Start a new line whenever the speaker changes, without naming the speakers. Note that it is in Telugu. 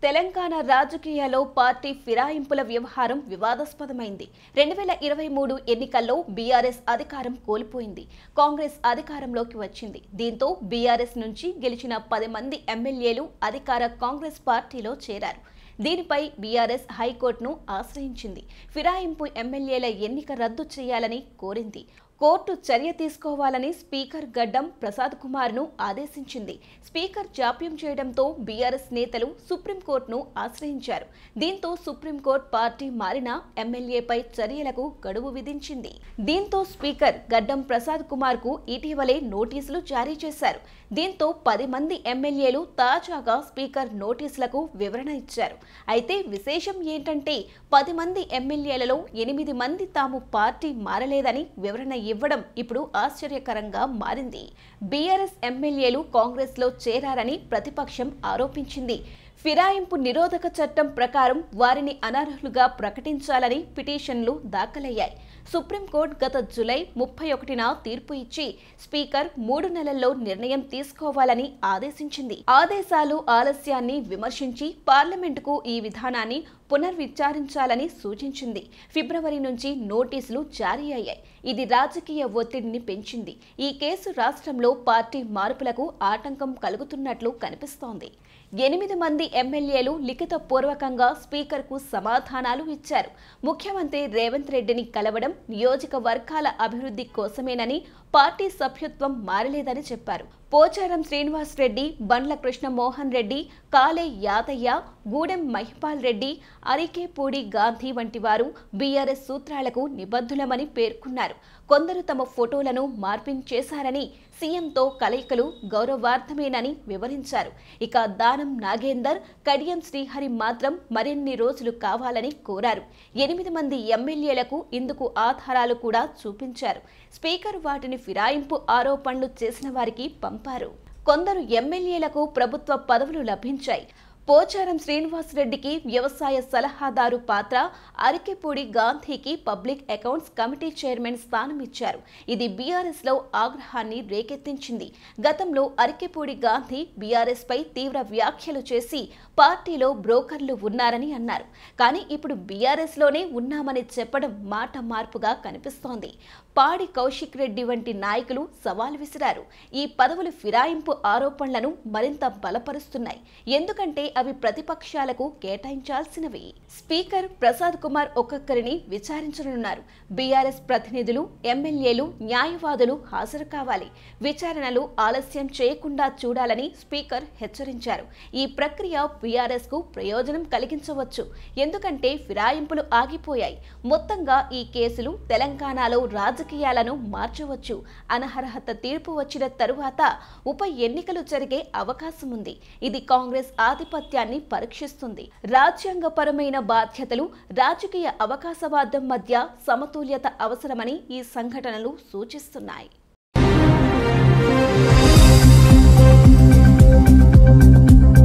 తెలంగాణ రాజకీయాల్లో పార్టీ ఫిరాయింపుల వ్యవహారం వివాదాస్పదమైంది. 2023 ఎన్నికల్లో బీఆర్ఎస్ అధికారం కోల్పోయింది. కాంగ్రెస్ అధికారంలోకి వచ్చింది. దీంతో బీఆర్ఎస్ నుంచి గెలిచిన 10 మంది ఎమ్మెల్యేలు అధికార కాంగ్రెస్ పార్టీలో చేరారు. దీనిపై బీఆర్ఎస్ హైకోర్టును ఆశ్రయించింది. ఫిరాయింపు ఎమ్మెల్యేల ఎన్నిక రద్దు చేయాలని కోరింది. కోర్టు చర్య తీసుకోవాలని స్పీకర్ గడ్డం ప్రసాద్ కుమార్ను ఆదేశించింది. స్పీకర్ జాప్యం చేయడంతో బీఆర్ఎస్ నేతలు సుప్రీంకోర్టును ఆశ్రయించారు. దీంతో సుప్రీంకోర్టు పార్టీ మారిన ఎమ్మెల్యేపై చర్యలకు గడువు విధించింది. దీంతో స్పీకర్ గడ్డం ప్రసాద్ కుమార్కు ఇటీవలే నోటీసులు జారీ చేశారు. దీంతో 10 మంది ఎమ్మెల్యేలు తాజాగా స్పీకర్ నోటీసులకు వివరణ ఇచ్చారు. అయితే విశేషం ఏంటంటే 10 మంది ఎమ్మెల్యేలలో 8 మంది తాము పార్టీ మారలేదని వివరణ ఇవ్వడం ఇప్పుడు ఆశ్చర్యకరంగా మారింది. బీఆర్ఎస్ ఎమ్మెల్యేలు కాంగ్రెస్ లో చేరారని ప్రతిపక్షం ఆరోపించింది. ఫిరాయింపు నిరోధక చట్టం ప్రకారం వారిని అనర్హులుగా ప్రకటించాలని పిటిషన్లు దాఖలయ్యాయి. సుప్రీంకోర్టు గత జూలై 31న తీర్పు ఇచ్చి స్పీకర్ 3 నెలల్లో నిర్ణయం తీసుకోవాలని ఆదేశించింది. ఆదేశాలు ఆలస్యాన్ని విమర్శించి పార్లమెంటుకు ఈ విధానాన్ని పునర్విచారించాలని సూచించింది. ఫిబ్రవరి నుంచి నోటీసులు జారీ అయ్యాయి. ఇది రాజకీయ ఒత్తిడిని పెంచింది. ఈ కేసు రాష్ట్రంలో పార్టీ మార్పులకు ఆటంకం కలుగుతున్నట్లు కనిపిస్తోంది. 8 మంది ఎమ్మెల్యేలు లిఖిత పూర్వకంగా స్పీకర్కు సమాధానాలు ఇచ్చారు. ముఖ్యమంత్రి రేవంత్ రెడ్డిని కలవడం నియోజకవర్గాల అభివృద్ధి కోసమేనని, పార్టీ సభ్యత్వం మారలేదని చెప్పారు. పోచారం శ్రీనివాస్ రెడ్డి, బండ్ల కృష్ణమోహన్ రెడ్డి, కాలే యాదయ్య, గూడెం మహిపాల్ రెడ్డి, అరికేపూడి గాంధీ వంటి వారు బీఆర్ఎస్ సూత్రాలకు నిబద్ధులమని పేర్కొన్నారు. కొందరు తమ ఫోటోలను మార్పింగ్ చేశారని, సీఎంతో కలయికలు గౌరవార్థమేనని వివరించారు. ఇక దానం నాగేందర్, కడియం శ్రీహరి మాత్రం మరిన్ని రోజులు కావాలని కోరారు. 8 మంది ఎమ్మెల్యేలకు ఇందుకు ఆధారాలు కూడా చూపించారు. స్పీకర్ వాటిని ఫిరాయింపు ఆరోపణలు చేసిన వారికి పంపారు. కొందరు ఎమ్మెల్యేలకు ప్రభుత్వ పదవులు లభించాయి. పోచారం శ్రీనివాస్ రెడ్డికి వ్యవసాయ సలహాదారు పాత్ర, అరికెపూడి గాంధీకి పబ్లిక్ అకౌంట్స్ కమిటీ చైర్మన్ స్థానం ఇచ్చారు. ఇది బీఆర్ఎస్ లో ఆగ్రహాన్ని రేకెత్తించింది. గతంలో అరికెపూడి గాంధీ బీఆర్ఎస్ పై తీవ్ర వ్యాఖ్యలు చేసి పార్టీలో బ్రోకర్లు ఉన్నారని అన్నారు. కానీ ఇప్పుడు బీఆర్ఎస్ లోనే ఉన్నామని చెప్పడం మాట మార్పుగా కనిపిస్తోంది. పాడి కౌశిక్ రెడ్డి వంటి నాయకులు సవాల్ విసిరారు. ఈ పదవులు ఫిరాయింపు ఆరోపణలను మరింత బలపరుస్తున్నాయి. ఎందుకంటే అవి ప్రతిపక్షాలకు కేటాయించాల్సినవి. స్పీకర్ ప్రసాద్ కుమార్ ఒక్కొక్కరిని విచారించనున్నారు. బీఆర్ఎస్ ప్రతినిధులు, ఎమ్మెల్యేలు, న్యాయవాదులు హాజరు కావాలి. విచారణలు ఆలస్యం చేయకుండా చూడాలని స్పీకర్ హెచ్చరించారు. ఈ ప్రక్రియ బీఆర్ఎస్ కు ప్రయోజనం కలిగించవచ్చు. ఎందుకంటే ఫిరాయింపులు ఆగిపోయాయి. మొత్తంగా ఈ కేసులు తెలంగాణలో రాజకీయాలను మార్చవచ్చు. అనర్హత తీర్పు వచ్చిన తరువాత ఉప ఎన్నికలు జరిగే అవకాశం ఉంది. ఇది కాంగ్రెస్ ఆధిపత్యాన్ని పరీక్షిస్తుంది. రాజ్యాంగపరమైన బాధ్యతలు, రాజకీయ అవకాశవాదం మధ్య సమతుల్యత అవసరమని ఈ సంఘటనలు సూచిస్తున్నాయి.